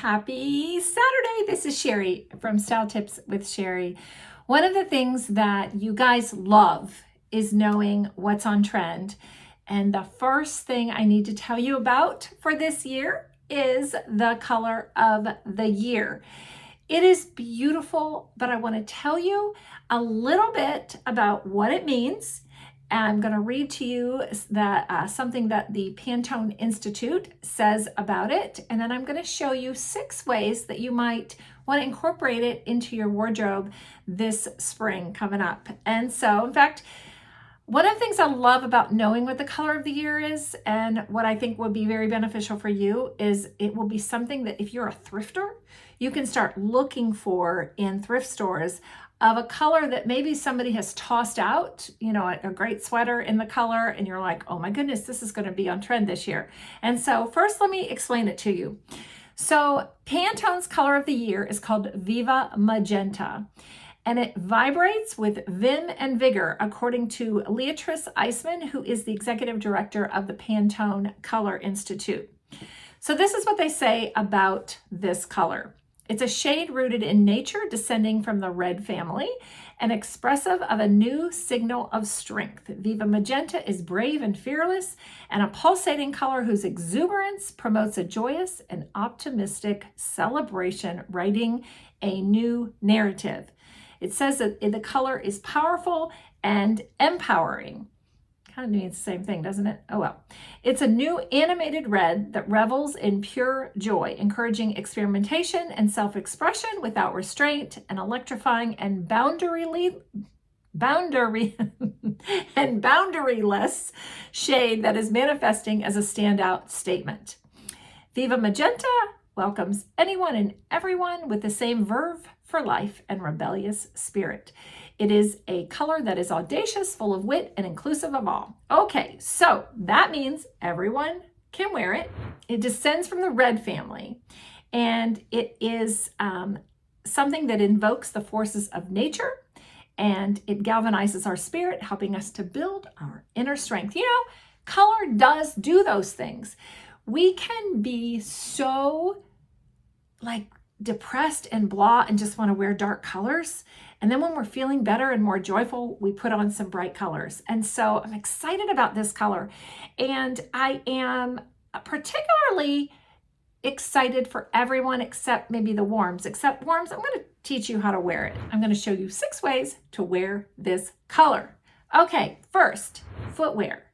Happy Saturday. This is Sherry from Style Tips with Sherry. One of the things that you guys love is knowing what's on trend. And the first thing I need to tell you about for this year is the color of the year. It is beautiful, but I want to tell you a little bit about what it means. I'm going to read to you that something that the Pantone Institute says about it, and then I'm going to show you 6 ways that you might want to incorporate it into your wardrobe this spring coming up. And so, in fact, one of the things I love about knowing what the color of the year is, and what I think would be very beneficial for you, is it will be something that if you're a thrifter, you can start looking for in thrift stores of a color that maybe somebody has tossed out, you know, a great sweater in the color, and you're like, oh my goodness, this is going to be on trend this year. And so first, let me explain it to you. So Pantone's color of the year is called Viva Magenta, and it vibrates with vim and vigor, according to Leatrice Eisman, who is the executive director of the Pantone Color Institute. So this is what they say about this color. It's a shade rooted in nature, descending from the red family, and expressive of a new signal of strength. Viva Magenta is brave and fearless, and a pulsating color whose exuberance promotes a joyous and optimistic celebration, writing a new narrative. It says that the color is powerful and empowering. Kind of means the same thing, doesn't it? Oh well. It's a new animated red that revels in pure joy, encouraging experimentation and self-expression without restraint, and electrifying and boundaryless shade that is manifesting as a standout statement. Viva Magenta welcomes anyone and everyone with the same verve for life and rebellious spirit. It is a color that is audacious, full of wit, and inclusive of all. Okay, so that means everyone can wear it. It descends from the red family, and it is something that invokes the forces of nature, and it galvanizes our spirit, helping us to build our inner strength. You know, color does do those things. We can be so depressed and blah and just want to wear dark colors. And then when we're feeling better and more joyful, we put on some bright colors. And so I'm excited about this color. And I am particularly excited for everyone except maybe the warms. Except warms, I'm going to teach you how to wear it. I'm going to show you 6 ways to wear this color. Okay, first, footwear.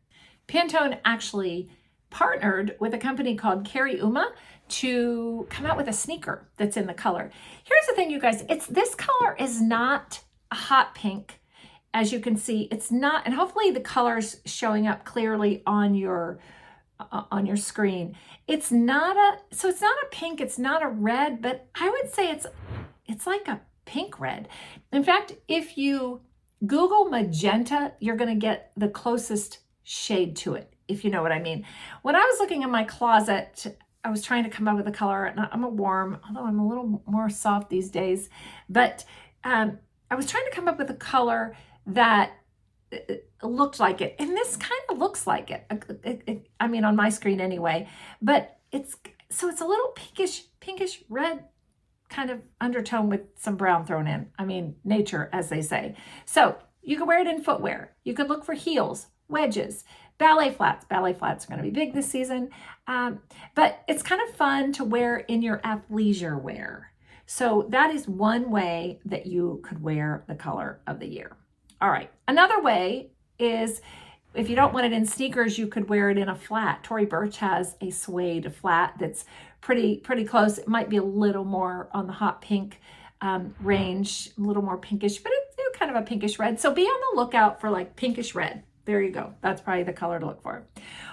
Pantone actually partnered with a company called Carrie Uma to come out with a sneaker that's in the color. Here's the thing, you guys, this color is not a hot pink. As you can see, it's not, and hopefully the color's showing up clearly on your screen. It's not a pink, it's not a red, but I would say it's like a pink red. In fact, if you Google magenta, you're going to get the closest shade to it, if you know what I mean. When I was looking in my closet, I was trying to come up with a color, and I'm a warm, although I'm a little more soft these days, but I was trying to come up with a color that looked like it, and this kind of looks like it. I mean, on my screen anyway, but it's a little pinkish red kind of undertone with some brown thrown in. I mean, nature, as they say. So you can wear it in footwear. You could look for heels, wedges, ballet flats. Ballet flats are going to be big this season, but it's kind of fun to wear in your athleisure wear. So that is one way that you could wear the color of the year. All right, another way is if you don't want it in sneakers, you could wear it in a flat. Tory Burch has a suede flat that's pretty close. It might be a little more on the hot pink range, a little more pinkish, but it's kind of a pinkish red. So be on the lookout for like pinkish red. There you go. That's probably the color to look for.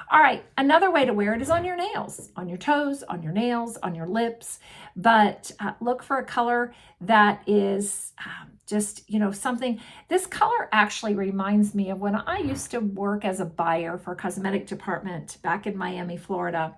All right. Another way to wear it is on your nails, on your toes, on your nails, on your lips. But look for a color that is just, you know, something. This color actually reminds me of when I used to work as a buyer for a cosmetic department back in Miami, Florida.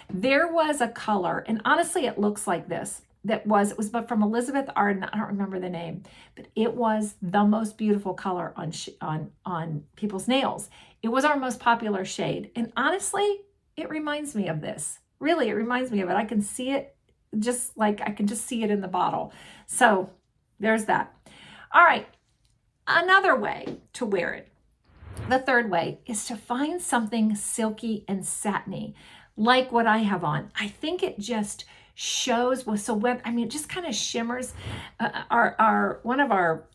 There was a color, and honestly, it looks like this. It was but from Elizabeth Arden. I don't remember the name, but it was the most beautiful color on people's nails. It was our most popular shade, and honestly, it reminds me of this. Really, it reminds me of it. I can see it just like I can just see it in the bottle. So there's that. All right, another way to wear it. The third way is to find something silky and satiny, like what I have on. I think it just shows, well, so I mean, it just kind of shimmers. One of our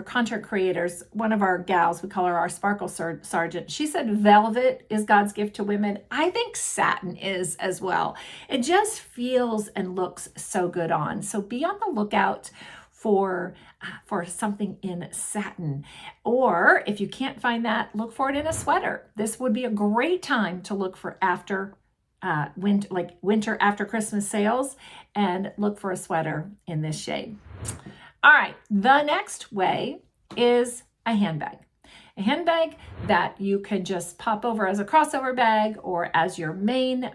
content creators, one of our gals, we call her our sparkle sergeant. She said velvet is God's gift to women. I think satin is as well. It just feels and looks so good on. So be on the lookout for something in satin, or if you can't find that, look for it in a sweater. This would be a great time to look for winter after Christmas sales, and look for a sweater in this shade. All right, the next way is a handbag. A handbag that you can just pop over as a crossover bag or as your main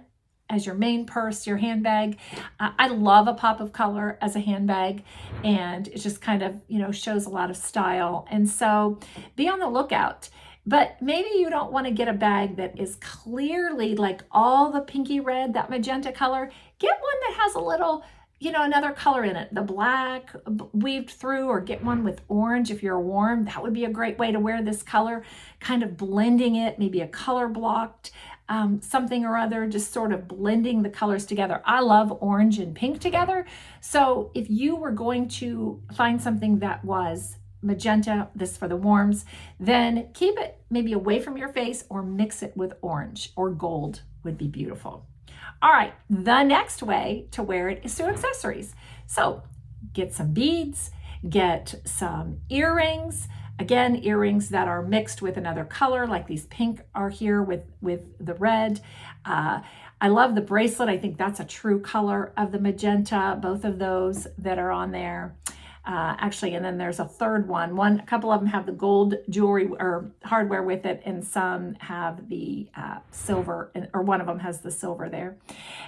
purse, your handbag. I love a pop of color as a handbag, and it just kind of, shows a lot of style. And so be on the lookout. But maybe you don't want to get a bag that is clearly like all the pinky red, that magenta color. Get one that has a little, another color in it, the black weaved through, or get one with orange if you're warm. That would be a great way to wear this color, kind of blending it, maybe a color blocked something or other, just sort of blending the colors together. I love orange and pink together. So if you were going to find something that was magenta, this for the warms, then keep it maybe away from your face or mix it with orange, or gold would be beautiful. All right, the next way to wear it is through accessories. So get some beads, get some earrings. Again, earrings that are mixed with another color, like these pink are here with the red. I love the bracelet. I think that's a true color of the magenta, both of those that are on there. Actually, and then there's a third one. A couple of them have the gold jewelry or hardware with it, and some have the silver, or one of them has the silver there.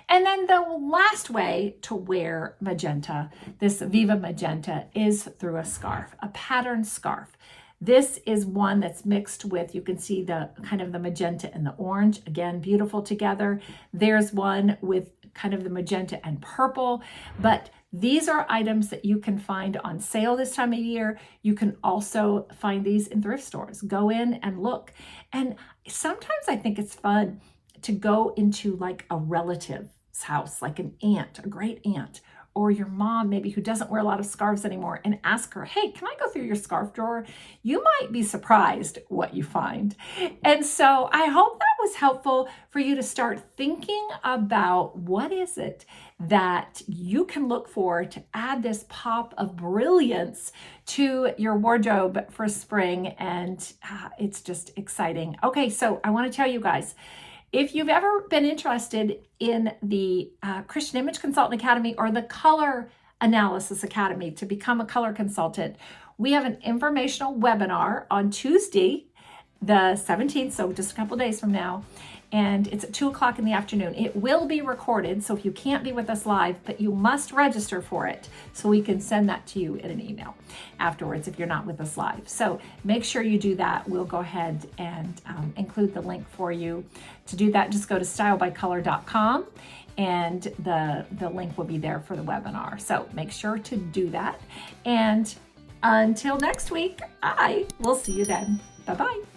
And then the last way to wear magenta, this Viva Magenta, is through a scarf, a patterned scarf. This is one that's mixed with, you can see the kind of the magenta and the orange, again, beautiful together. There's one with kind of the magenta and purple, but these are items that you can find on sale this time of year. You can also find these in thrift stores. Go in and look. And sometimes I think it's fun to go into like a relative's house, like an aunt, a great aunt, or your mom maybe who doesn't wear a lot of scarves anymore, and ask her, hey, can I go through your scarf drawer? You might be surprised what you find. And so I hope that was helpful for you to start thinking about what is it that you can look for to add this pop of brilliance to your wardrobe for spring. And it's just exciting. Okay, so I want to tell you guys, if you've ever been interested in the Christian Image Consultant Academy or the Color Analysis Academy to become a color consultant, we have an informational webinar on Tuesday, the 17th, so just a couple days from now, and it's at 2:00 in the afternoon. It will be recorded, so if you can't be with us live, but you must register for it so we can send that to you in an email afterwards if you're not with us live. So make sure you do that. We'll go ahead and include the link for you. To do that, just go to stylebycolor.com, and the link will be there for the webinar. So make sure to do that. And until next week, I will see you then. Bye-bye.